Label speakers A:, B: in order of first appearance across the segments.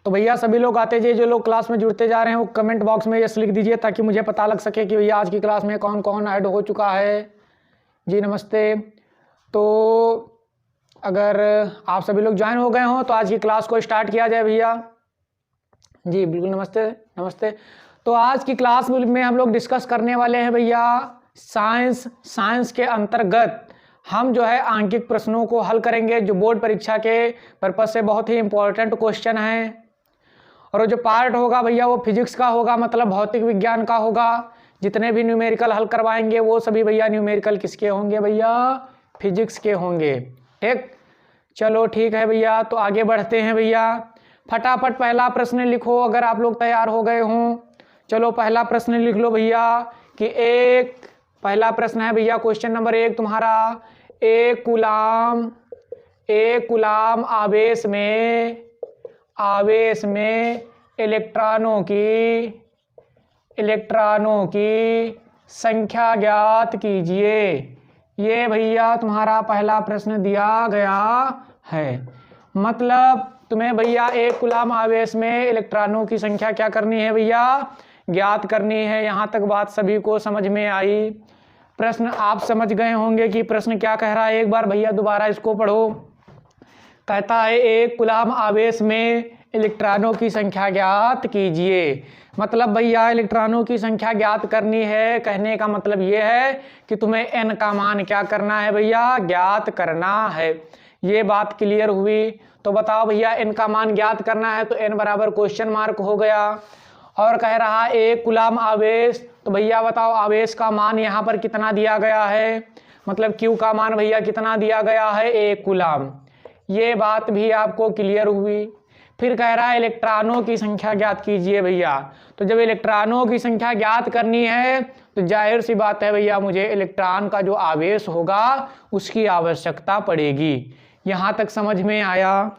A: तो भैया सभी लोग आते जाइए, जो लोग क्लास में जुड़ते जा रहे हैं वो कमेंट बॉक्स में यस लिख दीजिए ताकि मुझे पता लग सके कि भैया आज की क्लास में कौन कौन ऐड हो चुका है। जी नमस्ते। तो अगर आप सभी लोग ज्वाइन हो गए हों तो आज की क्लास को स्टार्ट किया जाए भैया। जी बिल्कुल, नमस्ते नमस्ते। तो आज की क्लास में हम लोग डिस्कस करने वाले हैं भैया साइंस के अंतर्गत हम जो है आंकिक प्रश्नों को हल करेंगे, जो बोर्ड परीक्षा के पर्पज से बहुत ही इंपॉर्टेंट क्वेश्चन हैं। और जो पार्ट होगा भैया वो फिजिक्स का होगा, मतलब भौतिक विज्ञान का होगा। जितने भी न्यूमेरिकल हल करवाएंगे वो सभी भैया न्यूमेरिकल किसके होंगे भैया? फिजिक्स के होंगे। ठीक, चलो ठीक है भैया। तो आगे बढ़ते हैं भैया, फटाफट पहला प्रश्न लिखो अगर आप लोग तैयार हो गए हों। चलो पहला प्रश्न लिख लो भैया कि पहला प्रश्न है भैया क्वेश्चन नंबर 1 तुम्हारा, एक कूलाम आवेश में इलेक्ट्रॉनों की संख्या ज्ञात कीजिए। ये भैया तुम्हारा पहला प्रश्न दिया गया है। मतलब तुम्हें भैया एक कूलाम आवेश में इलेक्ट्रॉनों की संख्या क्या करनी है भैया? ज्ञात करनी है। यहाँ तक बात सभी को समझ में आई। प्रश्न आप समझ गए होंगे कि प्रश्न क्या कह रहा है। एक बार भैया दोबारा इसको पढ़ो। कहता है एक कूलाम आवेश में इलेक्ट्रॉनों की संख्या ज्ञात कीजिए। मतलब भैया इलेक्ट्रॉनों की संख्या ज्ञात करनी है। कहने का मतलब ये है कि तुम्हें n का मान क्या करना है भैया? ज्ञात करना है। ये बात क्लियर हुई। तो बताओ भैया n का मान ज्ञात करना है तो n बराबर क्वेश्चन मार्क हो गया। और कह रहा एक कूलाम आवेश, तो भैया बताओ आवेश का मान यहाँ पर कितना दिया गया है? मतलब Q का मान भैया कितना दिया गया है? एक कूलाम। ये बात भी आपको क्लियर हुई। फिर कह रहा है इलेक्ट्रॉनों की संख्या ज्ञात कीजिए भैया। तो जब इलेक्ट्रॉनों की संख्या ज्ञात करनी है तो जाहिर सी बात है भैया मुझे इलेक्ट्रॉन का जो आवेश होगा उसकी आवश्यकता पड़ेगी। यहाँ तक समझ में आया?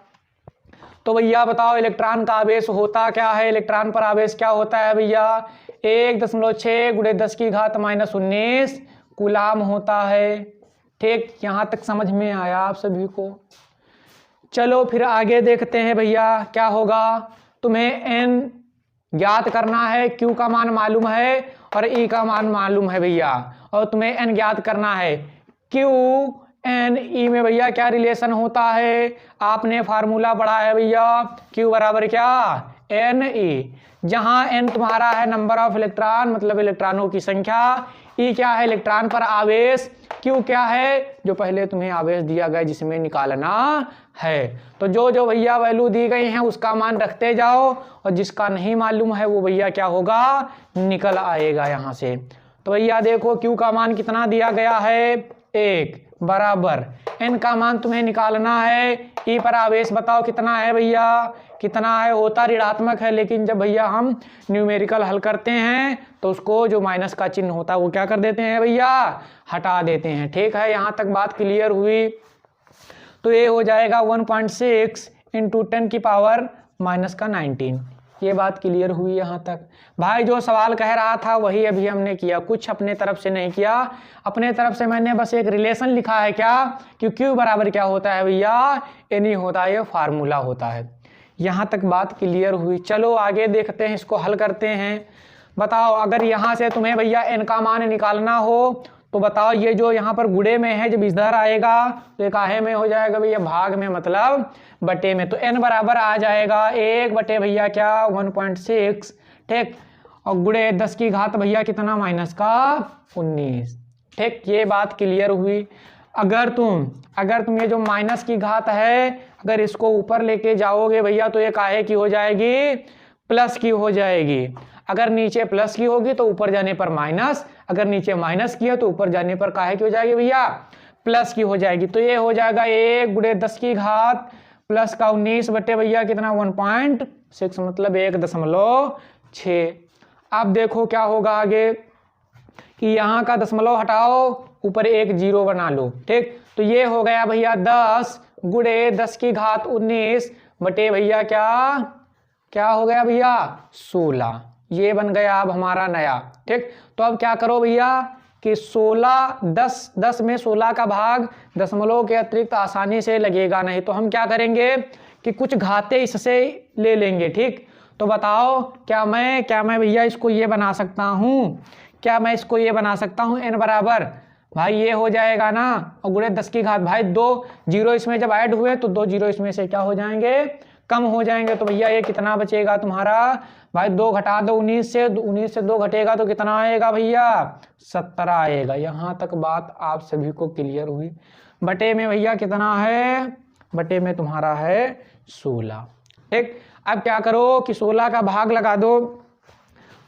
A: तो भैया बताओ इलेक्ट्रॉन का आवेश होता क्या है? इलेक्ट्रॉन पर आवेश क्या होता है भैया? 1.6 × 10⁻⁻19 कूलाम होता है। ठीक, यहाँ तक समझ में आया आप सभी को? चलो फिर आगे देखते हैं भैया क्या होगा। तुम्हें n ज्ञात करना है, Q का मान मालूम है और E का मान मालूम है भैया। और तुम्हें n ज्ञात करना है। Q n E में भैया क्या रिलेशन होता है? आपने फार्मूला पढ़ा है भैया, Q बराबर क्या? n E। जहां n तुम्हारा है नंबर ऑफ इलेक्ट्रॉन, मतलब इलेक्ट्रॉनों की संख्या। E क्या है? इलेक्ट्रॉन पर आवेश। Q क्या है? जो पहले तुम्हें आवेश दिया गया जिसमें निकालना है। तो जो भैया वैल्यू दी गई है उसका मान रखते जाओ और जिसका नहीं मालूम है वो भैया क्या होगा? निकल आएगा यहाँ से। तो भैया देखो Q का मान कितना दिया गया है? 1 बराबर n का मान तुम्हें निकालना है। E पर आवेश बताओ कितना है भैया? कितना है? होता ऋणात्मक है, लेकिन जब भैया हम न्यूमेरिकल हल करते हैं तो उसको जो माइनस का चिन्ह होता है वो क्या कर देते हैं भैया? हटा देते हैं। ठीक है, यहाँ तक बात क्लियर हुई। तो ये हो जाएगा 1.6 × 10⁻⁻19। ये बात क्लियर हुई यहाँ तक। भाई जो सवाल कह रहा था वही अभी हमने किया, कुछ अपने तरफ से नहीं किया। अपने तरफ से मैंने बस एक रिलेशन लिखा है क्या कि Q बराबर क्या होता है भैया? n होता है, ये फार्मूला होता है। यहाँ तक बात क्लियर हुई। चलो आगे देखते हैं, इसको हल करते हैं। बताओ अगर यहाँ से तुम्हें भैया n का मान निकालना हो तो बताओ ये जो यहाँ पर गुणे में है जब इधर आएगा तो ये काहे में हो जाएगा भैया? भाग में, मतलब बटे में। तो n बराबर आ जाएगा 1 बटे भैया क्या? 1.6। ठीक, और गुणे 10 की घात भैया कितना? -19। ठीक, ये बात क्लियर हुई। अगर तुम ये जो माइनस की घात है अगर इसको ऊपर लेके जाओगे भैया तो ये काहे की हो जाएगी? प्लस की हो जाएगी। अगर नीचे प्लस की होगी तो ऊपर जाने पर माइनस, अगर नीचे माइनस की है तो ऊपर जाने पर काहे की हो जाएगी भैया? प्लस की हो जाएगी। तो ये हो जाएगा 1 × 10 की घात प्लस का 19 बटे भैया कितना? 1.6, मतलब 1.6। अब देखो क्या होगा आगे कि यहाँ का दशमलव हटाओ, ऊपर एक 0 बना लो। ठीक, तो ये हो गया भैया 10 × 10 की घात 19 बटे भैया क्या हो गया भैया? 16। ये बन गया अब हमारा नया। ठीक, तो अब क्या करो भैया कि 10 में 16 का भाग दशमलव के अतिरिक्त आसानी से लगेगा नहीं, तो हम क्या करेंगे कि कुछ घाते इससे ले लेंगे। ठीक, तो बताओ क्या मैं भैया इसको ये बना सकता हूँ, क्या मैं इसको ये बना सकता हूँ n बराबर, भाई ये हो जाएगा ना, और गुणे 10 की घात, भाई 2 जीरो इसमें जब ऐड हुए तो 2 जीरो इसमें से क्या हो जाएंगे, कम हो जाएंगे। तो भैया ये कितना बचेगा तुम्हारा, भाई 2 घटा दो 19 से, 19 से 2 घटेगा तो कितना आएगा भैया, 17 आएगा। यहाँ तक बात आप सभी को क्लियर हुई। बटे में भैया कितना है, बटे में तुम्हारा है 16। ठीक, अब क्या करो कि 16 का भाग लगा दो,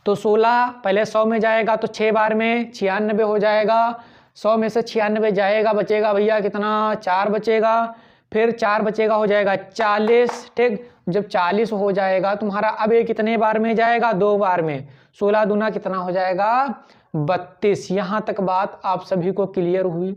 A: तो 16 पहले 100 में जाएगा तो 6 बार में 96 हो जाएगा, 100 में से 96 जाएगा, बचेगा भैया कितना, 4 बचेगा, फिर 4 बचेगा हो जाएगा 40। ठीक, जब 40 हो जाएगा तुम्हारा, अब ये कितने बार में जाएगा, 2 बार में, 16 दूना कितना हो जाएगा 32। यहाँ तक बात आप सभी को क्लियर हुई।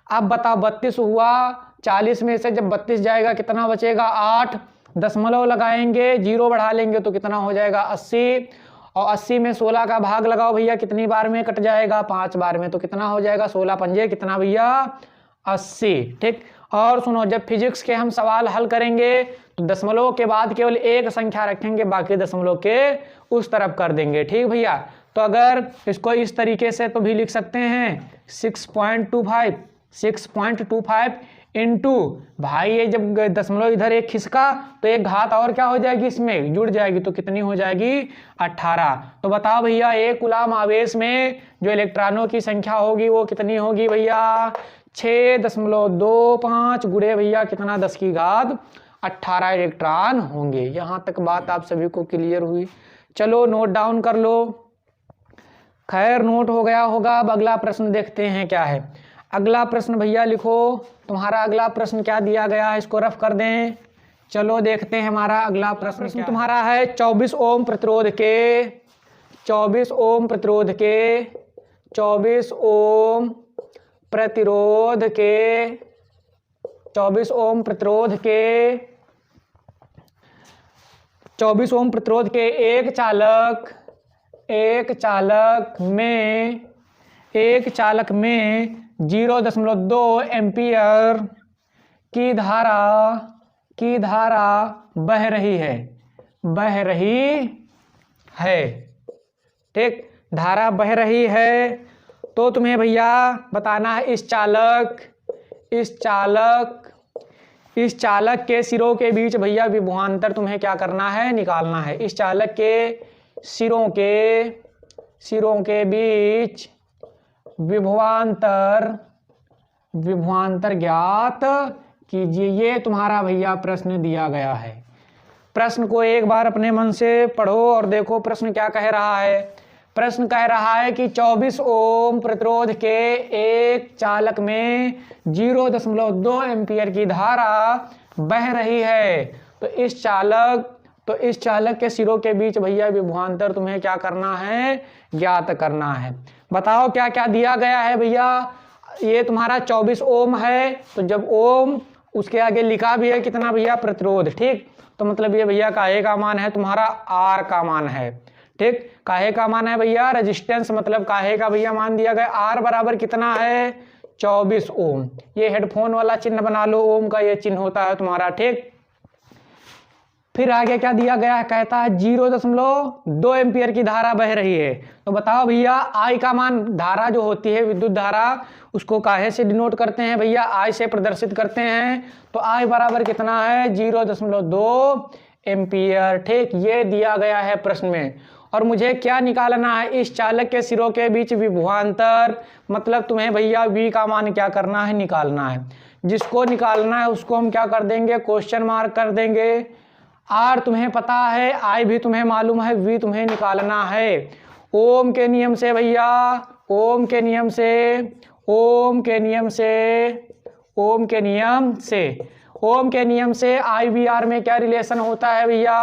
A: अब बताओ 32 हुआ, 40 में से जब 32 जाएगा कितना बचेगा 8, दशमलव लगाएंगे, जीरो बढ़ा लेंगे तो कितना हो जाएगा 80, और 80 में 16 का भाग लगाओ भैया, कितनी बार में कट जाएगा, 5 बार में, तो कितना हो जाएगा 16 पंजे कितना भैया 80। ठीक, और सुनो जब फिजिक्स के हम सवाल हल करेंगे तो दशमलव के बाद केवल एक संख्या रखेंगे, बाकी दशमलव के उस तरफ कर देंगे। ठीक भैया, तो अगर इसको इस तरीके से तो भी लिख सकते हैं 6.25 इंटू, भाई ये जब दशमलव इधर एक खिसका तो एक घात और क्या हो जाएगी इसमें जुड़ जाएगी, तो कितनी हो जाएगी 18। तो बताओ भैया एक कूलाम आवेश में जो इलेक्ट्रॉनों की संख्या होगी वो कितनी होगी भैया 6.25 गुणे भैया कितना 10 की घात 18 इलेक्ट्रॉन होंगे। यहाँ तक बात आप सभी को क्लियर हुई। चलो नोट डाउन कर लो। खैर नोट हो गया होगा। अब अगला प्रश्न देखते हैं क्या है। अगला प्रश्न भैया लिखो, तुम्हारा अगला प्रश्न क्या दिया गया है, इसको रफ कर दें। चलो देखते हैं हमारा अगला प्रश्न तुम्हारा है 24 ओम प्रतिरोध के 24 ओम प्रतिरोध के 24 ओम प्रतिरोध के 24 ओम प्रतिरोध के 24 ओम प्रतिरोध के एक चालक में 0.2 एम्पियर की धारा बह रही है। ठीक, धारा बह रही है तो तुम्हें भैया बताना है इस चालक के सिरों के बीच भैया विभवांतर तुम्हें क्या करना है, निकालना है। इस चालक के सिरों के बीच विभवांतर ज्ञात कीजिए। ये तुम्हारा भैया प्रश्न दिया गया है। प्रश्न को एक बार अपने मन से पढ़ो और देखो प्रश्न क्या कह रहा है। प्रश्न कह रहा है कि 24 ओम प्रतिरोध के एक चालक में 0.2 एम्पियर की धारा बह रही है। तो इस चालक के सिरों के बीच भैया विभवांतर तुम्हें क्या करना है, ज्ञात करना है। बताओ क्या क्या दिया गया है भैया। ये तुम्हारा 24 ओम है, तो जब ओम उसके आगे लिखा भी है कितना भैया प्रतिरोध। ठीक, तो मतलब ये भैया काहे का मान है, तुम्हारा आर का मान है। ठीक, काहे का मान है भैया, रेजिस्टेंस मतलब काहे का भैया मान दिया गया। आर बराबर कितना है 24 ओम। ये हेडफोन वाला चिन्ह बना लो, ओम का ये चिन्ह होता है तुम्हारा। ठीक, फिर आगे क्या दिया गया है, कहता है 0.2 एम्पियर की धारा बह रही है। तो बताओ भैया आई का मान, धारा जो होती है विद्युत धारा, उसको काहे से डिनोट करते हैं भैया, आई से प्रदर्शित करते हैं। तो आई बराबर कितना है 0.2 एम्पियर। ठीक, ये दिया गया है प्रश्न में। और मुझे क्या निकालना है, इस चालक के सिरों के बीच विभवांतर, मतलब तुम्हें भैया V का मान क्या करना है, निकालना है। जिसको निकालना है उसको हम क्या कर देंगे, क्वेश्चन मार्क कर देंगे। आर तुम्हें पता है, आई भी तुम्हें मालूम है, वी तुम्हें निकालना है। ओम के नियम से भैया, ओम के नियम से आई वी आर में क्या रिलेशन होता है भैया,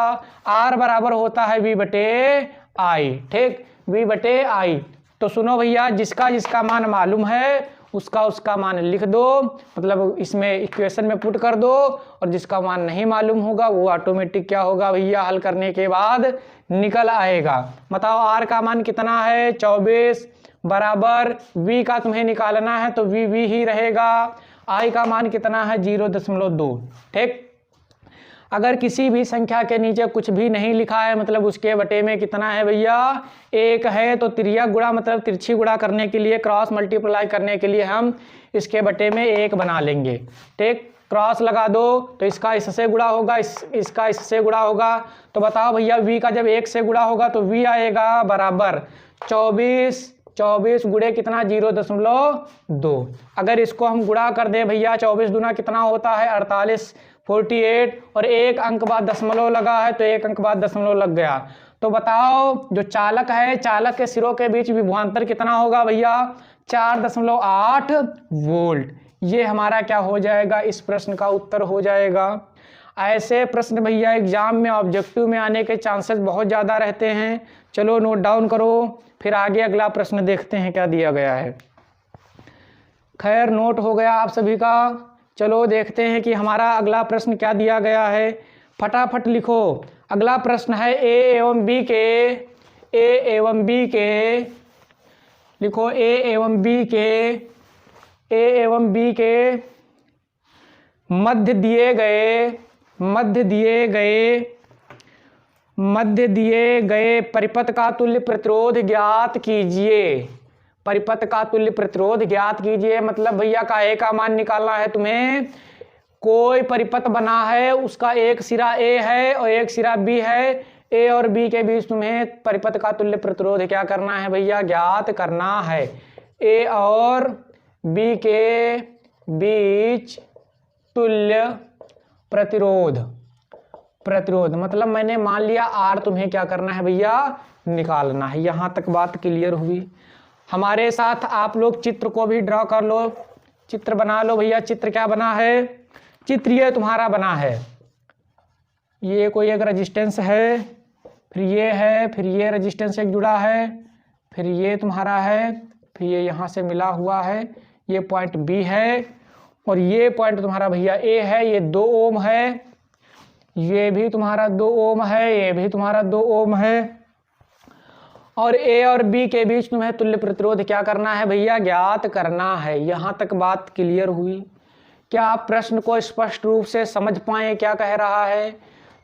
A: आर बराबर होता है वी बटे आई। ठीक, वी बटे आई। तो सुनो भैया, जिसका मान मालूम है उसका मान लिख दो, मतलब इसमें इक्वेशन में पुट कर दो, और जिसका मान नहीं मालूम होगा वो ऑटोमेटिक क्या होगा भैया, हल करने के बाद निकल आएगा। बताओ आर का मान कितना है 24 बराबर वी का तुम्हें निकालना है तो वी ही रहेगा। आई का मान कितना है 0.2। ठीक, अगर किसी भी संख्या के नीचे कुछ भी नहीं लिखा है मतलब उसके बटे में कितना है भैया, 1 है, तो तिर्यक गुणा मतलब तिरछी गुणा करने के लिए, क्रॉस मल्टीप्लाई करने के लिए हम इसके बटे में 1 बना लेंगे। ठीक, क्रॉस लगा दो तो इसका इससे गुणा होगा, इसका इससे गुणा होगा। तो बताओ भैया v का जब 1 से गुणा होगा तो v आएगा बराबर 24, 24 गुणे कितना 0.2। अगर इसको हम गुणा कर दें भैया 24 दूना कितना होता है 48, 48 और एक अंक बाद दशमलव लगा है तो एक अंक बाद दशमलव लग गया। तो बताओ जो चालक है, चालक के सिरों के बीच विभवांतर कितना होगा भैया 4.8 वोल्ट। ये हमारा क्या हो जाएगा, इस प्रश्न का उत्तर हो जाएगा। ऐसे प्रश्न भैया एग्जाम में ऑब्जेक्टिव में आने के चांसेस बहुत ज़्यादा रहते हैं। चलो नोट डाउन करो, फिर आगे अगला प्रश्न देखते हैं क्या दिया गया है। खैर नोट हो गया आप सभी का। चलो देखते हैं कि हमारा अगला प्रश्न क्या दिया गया है, फटाफट लिखो। अगला प्रश्न है ए एवं बी के लिखो, ए एवं बी के मध्य दिए गए परिपथ का तुल्य प्रतिरोध ज्ञात कीजिए। परिपथ का तुल्य प्रतिरोध ज्ञात कीजिए मतलब भैया का ए का मान निकालना है तुम्हें। कोई परिपथ बना है, उसका एक सिरा ए है और एक सिरा बी है, ए और बी के बीच तुम्हें परिपथ का तुल्य प्रतिरोध क्या करना है भैया, ज्ञात करना है। ए और बी के बीच तुल्य प्रतिरोध मतलब मैंने मान लिया आर, तुम्हें क्या करना है भैया, निकालना है। यहाँ तक बात क्लियर हुई। हमारे साथ आप लोग चित्र को भी ड्रॉ कर लो, चित्र बना लो भैया। चित्र क्या बना है, चित्र ये तुम्हारा बना है, ये कोई एक रेजिस्टेंस है, फिर ये है, फिर ये रेजिस्टेंस एक जुड़ा है, फिर ये तुम्हारा है, फिर ये यहाँ से मिला हुआ है, ये पॉइंट बी है और ये पॉइंट तुम्हारा भैया ए है। ये 2 ओम है, ये भी तुम्हारा 2 ओम है, ये भी तुम्हारा 2 ओम है और ए और बी के बीच तुम्हें तुल्य प्रतिरोध क्या करना है भैया, ज्ञात करना है। यहाँ तक बात क्लियर हुई। क्या आप प्रश्न को स्पष्ट रूप से समझ पाए क्या कह रहा है।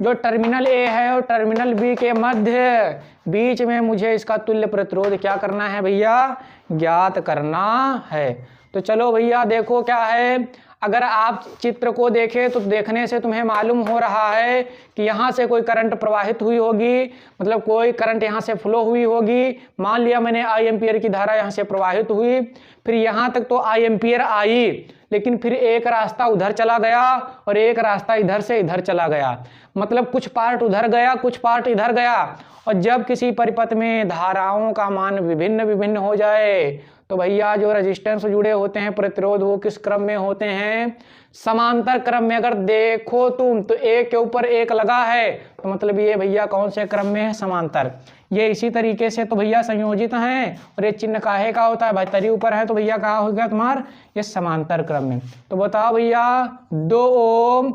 A: जो टर्मिनल ए है और टर्मिनल बी के मध्य बीच में मुझे इसका तुल्य प्रतिरोध क्या करना है भैया, ज्ञात करना है। तो चलो भैया देखो क्या है। अगर आप चित्र को देखें तो देखने से तुम्हें मालूम हो रहा है कि यहाँ से कोई करंट प्रवाहित हुई होगी, मतलब कोई करंट यहाँ से फ्लो हुई होगी। मान लिया मैंने आई एम्पियर की धारा यहाँ से प्रवाहित हुई, फिर यहाँ तक तो आई एम्पियर आई, लेकिन फिर एक रास्ता उधर चला गया और एक रास्ता इधर से इधर चला गया। मतलब कुछ पार्ट उधर गया, कुछ पार्ट इधर गया। और जब किसी परिपथ में धाराओं का मान विभिन्न हो जाए तो भैया जो रेजिस्टेंस जुड़े होते हैं, प्रतिरोध, वो किस क्रम में होते हैं, समांतर क्रम में। अगर देखो तुम तो एक के ऊपर एक लगा है तो मतलब ये भैया कौन से क्रम में है, समांतर। ये इसी तरीके से तो भैया संयोजित हैं और ये चिन्ह काहे का होता है भाई, तरी ऊपर है तो भैया कहाँ हो गया तुम्हारा, ये समांतर क्रम में। तो बताओ भैया 2 ओम,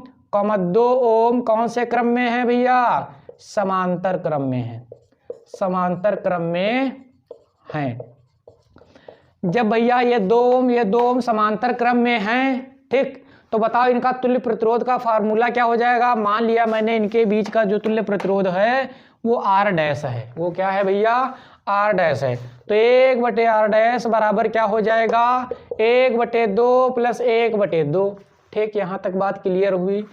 A: 2 ओम कौन से क्रम में है भैया, समांतर क्रम में है, समांतर क्रम में है। जब भैया ये 2 ओम समांतर क्रम में हैं, ठीक, तो बताओ इनका तुल्य प्रतिरोध का फार्मूला क्या हो जाएगा। मान लिया मैंने इनके बीच का जो तुल्य प्रतिरोध है वो आर डैश है। वो क्या है भैया, आर डैश है। तो 1/r डैश बराबर क्या हो जाएगा, 1/2 + 1/2। ठीक, यहाँ तक बात क्लियर हुई।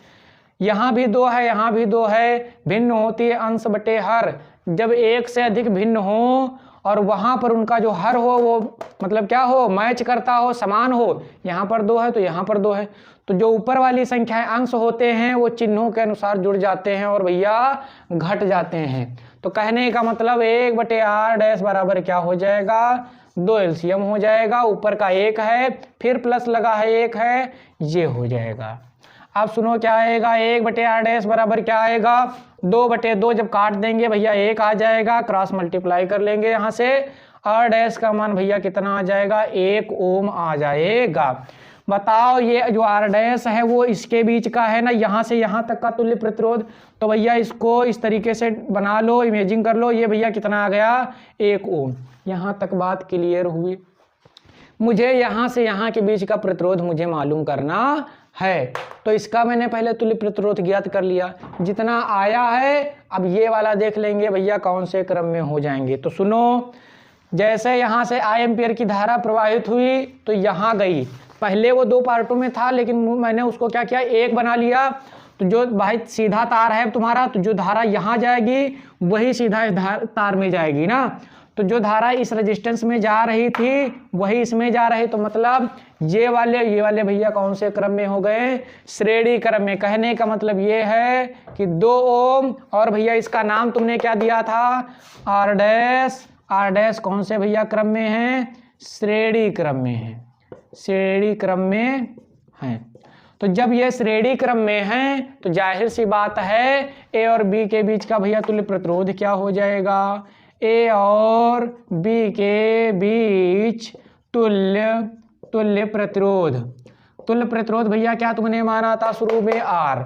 A: यहाँ भी 2 है, यहाँ भी 2 है। भिन्न होती है अंश बटे हर। जब एक से अधिक भिन्न हो और वहाँ पर उनका जो हर हो वो मतलब क्या हो, मैच करता हो, समान हो। यहाँ पर 2 है तो यहाँ पर 2 है, तो जो ऊपर वाली संख्याएं अंश होते हैं वो चिन्हों के अनुसार जुड़ जाते हैं और भैया घट जाते हैं। तो कहने का मतलब 1/r डैश बराबर क्या हो जाएगा, 2 एलसीएम हो जाएगा। ऊपर का 1 है, फिर प्लस लगा है 1 है, ये हो जाएगा। अब सुनो क्या आएगा, 1/r डैश बराबर क्या आएगा, 2/2। जब काट देंगे भैया 1 आ जाएगा, क्रॉस मल्टीप्लाई कर लेंगे यहाँ से, r डैश का मान भैया कितना आ जाएगा, 1 ओम आ जाएगा। बताओ ये जो r डैश है वो इसके बीच का है ना, यहाँ से यहाँ तक का तुल्य प्रतिरोध। तो भैया इसको इस तरीके से बना लो, इमेजिंग कर लो। ये भैया कितना आ गया, 1 ओम। यहाँ तक बात क्लियर हुई। मुझे यहाँ से यहाँ के बीच का प्रतिरोध मुझे मालूम करना है। तो इसका मैंने पहले तुल्य प्रतिरोध ज्ञात कर लिया, जितना आया है। अब ये वाला देख लेंगे भैया कौन से क्रम में हो जाएंगे। तो सुनो, जैसे यहाँ से I एम्पियर की धारा प्रवाहित हुई तो यहाँ गई, पहले वो 2 पार्टों में था लेकिन मैंने उसको क्या किया, एक बना लिया। तो जो भाई सीधा तार है तुम्हारा, तो जो धारा यहाँ जाएगी वही सीधा इस तार में जाएगी ना। तो जो धारा इस रेजिस्टेंस में जा रही थी वही इसमें जा रही, तो मतलब ये वाले भैया कौन से क्रम में हो गए, श्रेणी क्रम में। कहने का मतलब ये है कि 2 ओम, और भैया इसका नाम तुमने क्या दिया था, आर डैश कौन से भैया क्रम में है, श्रेणी क्रम में है, श्रेणी क्रम में है। तो जब ये श्रेणी क्रम में है तो जाहिर सी बात है ए और बी के बीच का भैया तुल्य प्रतिरोध क्या हो जाएगा, ए और बी के बीच तुल्य प्रतिरोध। तुल्य प्रतिरोध भैया क्या तुमने माना था शुरू में, आर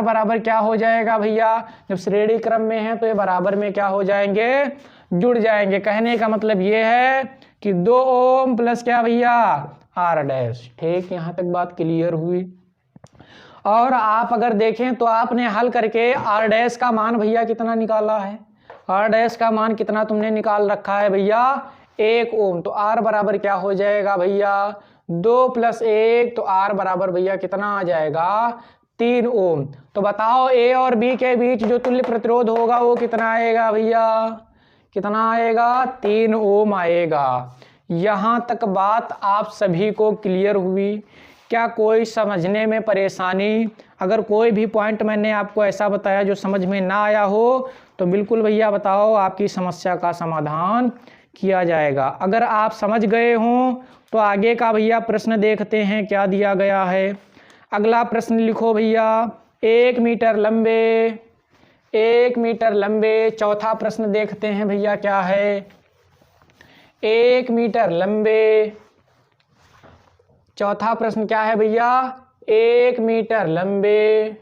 A: बराबर क्या हो जाएगा भैया, जब श्रेणी क्रम में है तो ये बराबर में क्या हो जाएंगे, जुड़ जाएंगे। कहने का मतलब ये है कि 2 ओम प्लस क्या भैया, आर डैश। ठीक, यहाँ तक बात क्लियर हुई। और आप अगर देखें तो आपने हल करके आर डैश का मान भैया कितना निकाला है, आर डैश का मान कितना तुमने निकाल रखा है भैया, 1 ओम। तो आर बराबर क्या हो जाएगा भैया, 2 + 1, तो आर बराबर भैया कितना आ जाएगा, 3 ओम। तो बताओ ए और बी के बीच जो तुल्य प्रतिरोध होगा वो कितना आएगा भैया, कितना आएगा, 3 ओम आएगा। यहाँ तक बात आप सभी को क्लियर हुई? क्या कोई समझने में परेशानी? अगर कोई भी पॉइंट मैंने आपको ऐसा बताया जो समझ में ना आया हो तो बिल्कुल भैया बताओ, आपकी समस्या का समाधान किया जाएगा। अगर आप समझ गए हों तो आगे का भैया प्रश्न देखते हैं क्या दिया गया है। अगला प्रश्न लिखो भैया, 1 मीटर लंबे। चौथा प्रश्न देखते हैं भैया क्या है, 1 मीटर लंबे। चौथा प्रश्न क्या है भैया, 1 मीटर लंबे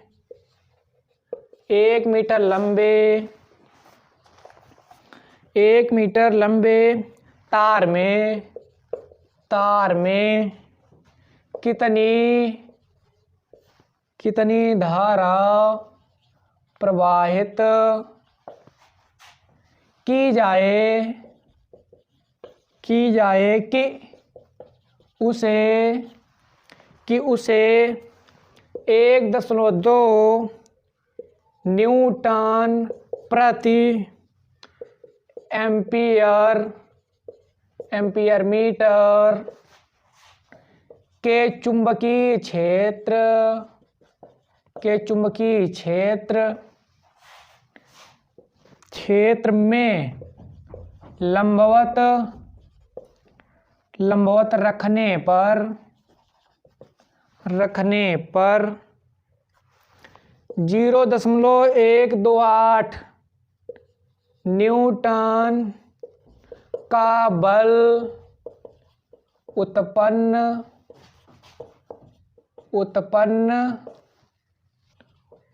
A: तार में कितनी धारा प्रवाहित की जाए कि उसे 1.2 न्यूटन प्रति एम्पियर मीटर के चुंबकीय क्षेत्र में लंबवत रखने पर 0.128 न्यूटन का बल उत्पन्न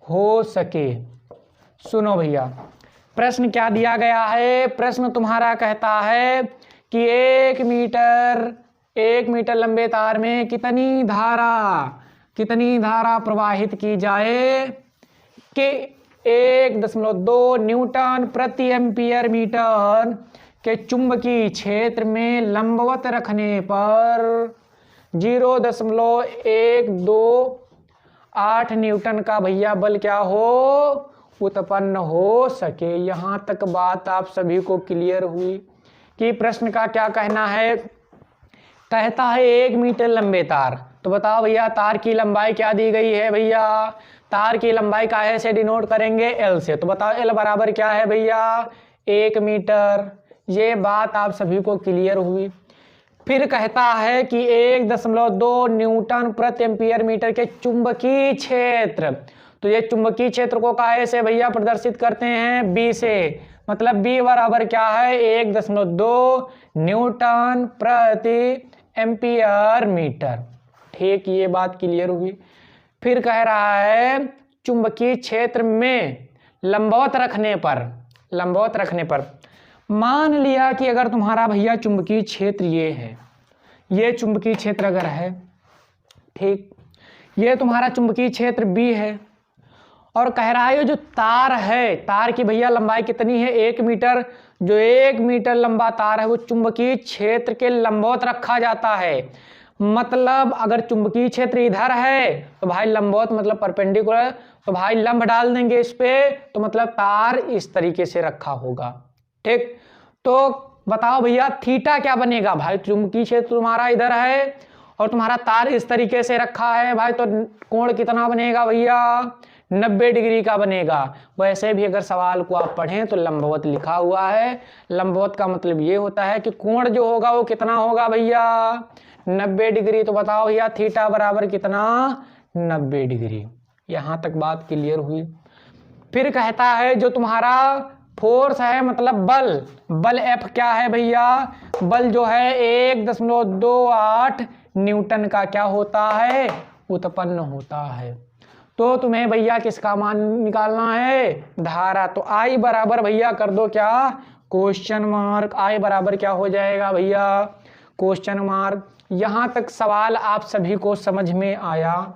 A: हो सके। सुनो भैया, प्रश्न क्या दिया गया है, प्रश्न तुम्हारा कहता है कि 1 मीटर लंबे तार में कितनी धारा प्रवाहित की जाए कि 1.2 न्यूटन प्रति एम्पियर मीटर के चुंबकीय क्षेत्र में लंबवत रखने पर 0.128 न्यूटन का भैया बल क्या हो, उत्पन्न हो सके। यहाँ तक बात आप सभी को क्लियर हुई कि प्रश्न का क्या कहना है। कहता है 1 मीटर लंबे तार, तो बताओ भैया तार की लंबाई क्या दी गई है भैया, तार की लंबाई काहे से डिनोट करेंगे, एल से। तो बताओ एल बराबर क्या है भैया, 1 मीटर। ये बात आप सभी को क्लियर हुई। फिर कहता है कि 1.2 न्यूटन प्रति एम्पियर मीटर के चुंबकीय क्षेत्र, तो ये चुंबकीय क्षेत्र को काहे से भैया प्रदर्शित करते हैं, बी से। मतलब बी बराबर क्या है, 1.2 न्यूटन प्रति एम्पियर मीटर। ठीक, ये बात क्लियर हुई। फिर कह रहा है चुंबकीय क्षेत्र में लंबवत रखने पर मान लिया कि अगर तुम्हारा भैया चुंबकीय क्षेत्र ये है, ये चुंबकीय क्षेत्र अगर है, ठीक, ये तुम्हारा चुंबकीय क्षेत्र बी है। और कह रहा है जो तार है, तार की भैया लंबाई कितनी है 1 मीटर। जो 1 मीटर लंबा तार है वो चुंबकीय क्षेत्र के लंबवत रखा जाता है। मतलब अगर चुंबकीय क्षेत्र इधर है तो भाई लंबवत मतलब परपेंडिकुलर, तो भाई लंब डाल देंगे इस पे, तो मतलब तार इस तरीके से रखा होगा। ठीक, तो बताओ भैया थीटा क्या बनेगा। भाई चुंबकीय क्षेत्र तुम्हारा इधर है और तुम्हारा तार इस तरीके से रखा है भाई, तो कोण कितना बनेगा भैया 90 डिग्री का बनेगा। वैसे भी अगर सवाल को आप पढ़ें तो लंबवत लिखा हुआ है। लंबवत का मतलब ये होता है कि कोण जो होगा वो कितना होगा भैया 90 डिग्री। तो बताओ भैया थीटा बराबर कितना 90 डिग्री। यहां तक बात क्लियर हुई। फिर कहता है जो तुम्हारा फोर्स है मतलब बल F क्या है भैया, बल जो है 1.28 न्यूटन का क्या होता है उत्पन्न होता है। तो तुम्हें भैया किसका मान निकालना है धारा। तो I बराबर भैया कर दो क्या क्वेश्चन मार्क। I बराबर क्या हो जाएगा भैया क्वेश्चन मार्क। यहां तक सवाल आप सभी को समझ में आया।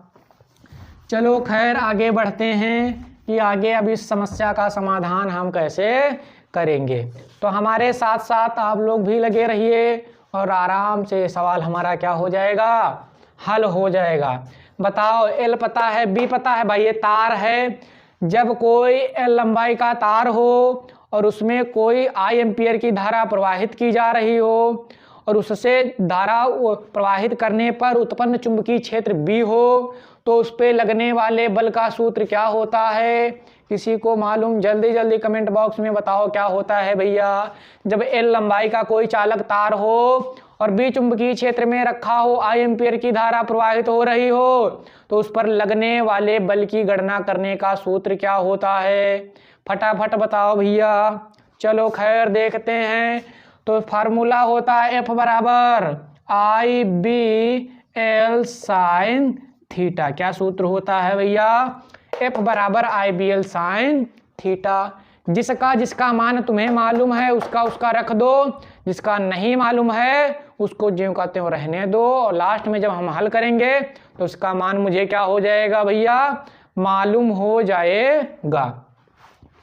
A: चलो खैर आगे बढ़ते हैं कि आगे अब इस समस्या का समाधान हम कैसे करेंगे। तो हमारे साथ साथ आप लोग भी लगे रहिए और आराम से सवाल हमारा क्या हो जाएगा हल हो जाएगा। बताओ एल पता है बी पता है भाई, ये तार है। जब कोई एल लंबाई का तार हो और उसमें कोई आई एम्पियर की धारा प्रवाहित की जा रही हो और उससे धारा प्रवाहित करने पर उत्पन्न चुंबकीय क्षेत्र बी हो, तो उस पे लगने वाले बल का सूत्र क्या होता है। किसी को मालूम जल्दी जल्दी कमेंट बॉक्स में बताओ क्या होता है भैया। जब एल लंबाई का कोई चालक तार हो और बी चुंबकीय क्षेत्र में रखा हो, आई एम्पियर की धारा प्रवाहित हो रही हो, तो उस पर लगने वाले बल की गणना करने का सूत्र क्या होता है फटाफट बताओ भैया। चलो खैर देखते हैं। तो फार्मूला होता है F बराबर IBL साइन थीटा। क्या सूत्र होता है भैया F बराबर IBL साइन थीटा। जिसका मान तुम्हें मालूम है उसका रख दो, जिसका नहीं मालूम है उसको ज्यों का त्यों रहने दो, और लास्ट में जब हम हल करेंगे तो उसका मान मुझे क्या हो जाएगा भैया मालूम हो जाएगा।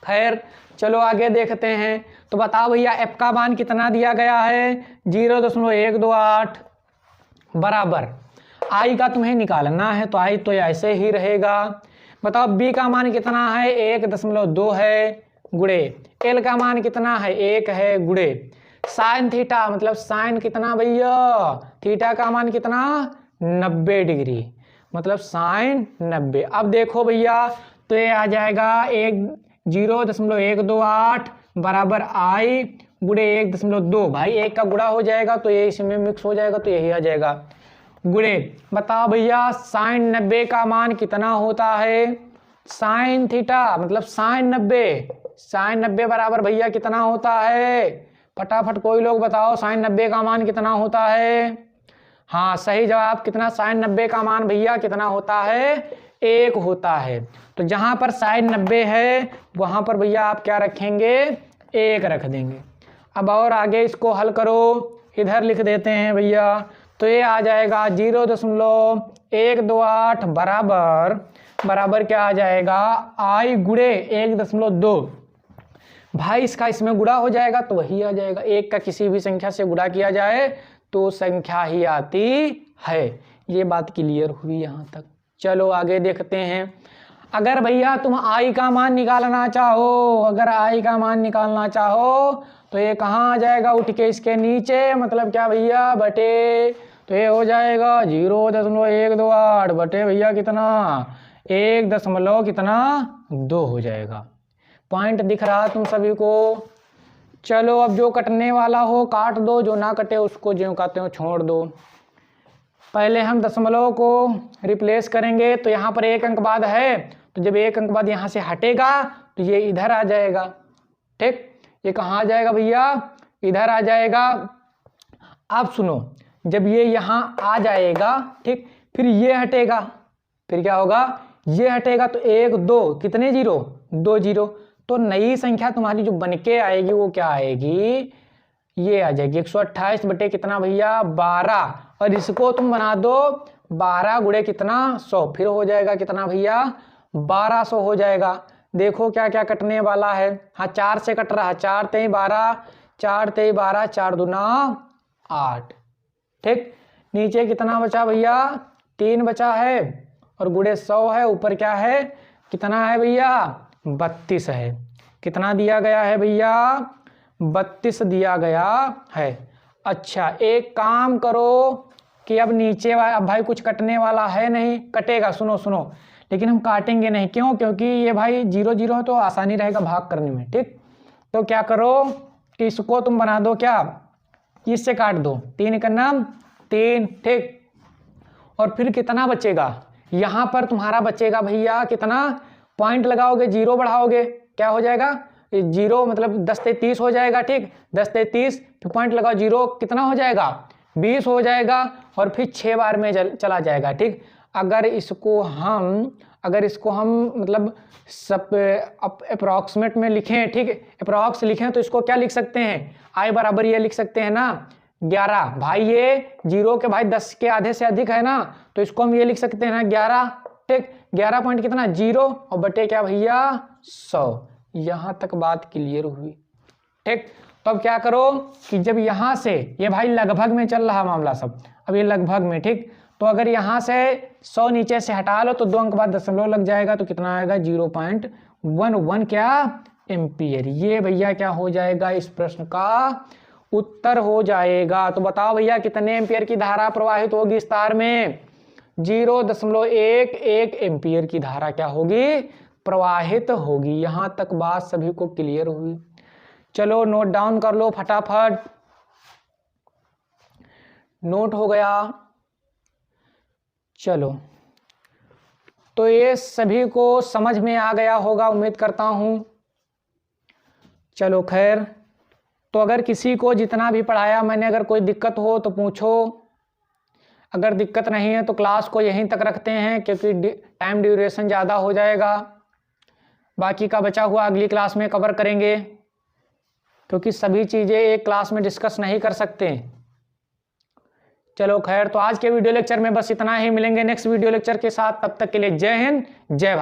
A: खैर चलो आगे देखते हैं। तो बताओ भैया F का मान कितना दिया गया है 0.128 बराबर I का तुम्हें निकालना है, तो I तो ऐसे ही रहेगा। बताओ B का मान कितना है 1.2 है गुणे L का मान कितना है 1 है गुणे साइन थीटा, मतलब साइन कितना भैया थीटा का मान कितना 90 डिग्री, मतलब साइन 90। अब देखो भैया तो ये आ जाएगा 0.128 बराबर I गुणे 1.2। भाई 1 का गुणा हो जाएगा तो ये इसमें मिक्स हो जाएगा, तो यही आ जाएगा गुणे। बताओ भैया साइन 90 का मान कितना होता है साइन थीटा, मतलब साइन 90 बराबर भैया कितना होता है फटाफट कोई लोग बताओ साइन 90 का मान कितना होता है। हाँ सही जवाब कितना साइन 90 का मान भैया कितना होता है 1 होता है। तो जहां पर साइन 90 है वहां पर भैया आप क्या रखेंगे 1 रख देंगे। अब और आगे इसको हल करो, इधर लिख देते हैं भैया। तो ये आ जाएगा 0.128 बराबर क्या आ जाएगा I गुणे 1.2। भाई इसका इसमें गुणा हो जाएगा तो वही आ जाएगा। 1 का किसी भी संख्या से गुणा किया जाए तो संख्या ही आती है। ये बात क्लियर हुई यहाँ तक। चलो आगे देखते हैं। अगर भैया तुम I का मान निकालना चाहो, तो ये कहाँ आ जाएगा उठ के इसके नीचे, मतलब क्या भैया बटे, तो ये हो जाएगा 0.128 बटे भैया कितना 1.2 हो जाएगा। पॉइंट दिख रहा तुम सभी को। चलो अब जो कटने वाला हो काट दो, जो ना कटे उसको ज्यों का त्यों छोड़ दो। पहले हम दशमलव को रिप्लेस करेंगे, तो यहाँ पर 1 अंक बाद है, तो जब 1 अंक बाद यहाँ से हटेगा तो ये इधर आ जाएगा। ठीक, ये कहाँ आ जाएगा भैया इधर आ जाएगा। अब सुनो, जब ये यहाँ आ जाएगा ठीक, फिर ये हटेगा, फिर क्या होगा ये हटेगा, तो 1 2 कितने 0 2 0, तो नई संख्या तुम्हारी जो बनके आएगी वो क्या आएगी ये आ जाएगी 128 बटे कितना भैया 12, और इसको तुम बना दो 12 गुणे कितना 100, फिर हो जाएगा कितना भैया 1200 हो जाएगा। देखो क्या क्या कटने वाला है। हाँ 4 से कट रहा है, 4 तेई 12, 4 तेई 12, 4 दूना 8। ठीक, नीचे कितना बचा भैया 3 बचा है और गुणे 100 है, ऊपर क्या है कितना है भैया 32 है। कितना दिया गया है भैया 32 दिया गया है। अच्छा एक काम करो कि अब नीचे अब भाई कुछ कटने वाला है नहीं, कटेगा सुनो सुनो, लेकिन हम काटेंगे नहीं। क्यों? क्योंकि ये भाई 0 0 है तो आसानी रहेगा भाग करने में। ठीक, तो क्या करो कि इसको तुम बना दो क्या, इससे काट दो, 3 का नाम 3। ठीक, और फिर कितना बचेगा यहाँ पर तुम्हारा बचेगा भैया कितना, पॉइंट लगाओगे 0 बढ़ाओगे क्या हो जाएगा 0, मतलब 10 से 30 हो जाएगा। ठीक, 10 से 30 फिर पॉइंट लगाओ 0 कितना हो जाएगा 20 हो जाएगा और फिर 6 बार में चला जाएगा। ठीक, अगर इसको हम मतलब सब अप्रॉक्सीमेट में लिखें, ठीक अप्रॉक्स लिखें तो इसको क्या लिख सकते हैं, आई बराबर ये लिख सकते हैं ना 11। भाई ये 0 के भाई 10 के आधे से अधिक है ना, तो इसको हम ये लिख सकते हैं ना 11। ठीक, 11 पॉइंट कितना 0 और बटे क्या भैया 100। यहां तक बात क्लियर हुई। ठीक, तो अब क्या करो कि जब यहां से ये भाई लगभग में चल रहा मामला सब, अब ये लगभग में। ठीक, तो अगर यहां से 100 नीचे से हटा लो तो 2 अंक बाद दशमलव लग जाएगा तो कितना आएगा 0.11 क्या एम्पियर। ये भैया क्या हो जाएगा इस प्रश्न का उत्तर हो जाएगा। तो बताओ भैया कितने एम्पियर की धारा प्रवाहित होगी इस तार में, 0.11 एम्पियर की धारा क्या होगी प्रवाहित होगी। यहां तक बात सभी को क्लियर हुई। चलो नोट डाउन कर लो फटाफट, नोट हो गया। चलो तो ये सभी को समझ में आ गया होगा उम्मीद करता हूं। चलो खैर, तो अगर किसी को जितना भी पढ़ाया मैंने अगर कोई दिक्कत हो तो पूछो, अगर दिक्कत नहीं है तो क्लास को यहीं तक रखते हैं क्योंकि टाइम ड्यूरेशन ज़्यादा हो जाएगा। बाकी का बचा हुआ अगली क्लास में कवर करेंगे क्योंकि सभी चीज़ें एक क्लास में डिस्कस नहीं कर सकते। चलो खैर, तो आज के वीडियो लेक्चर में बस इतना ही, मिलेंगे नेक्स्ट वीडियो लेक्चर के साथ। तब तक के लिए जय हिंद जय भारत।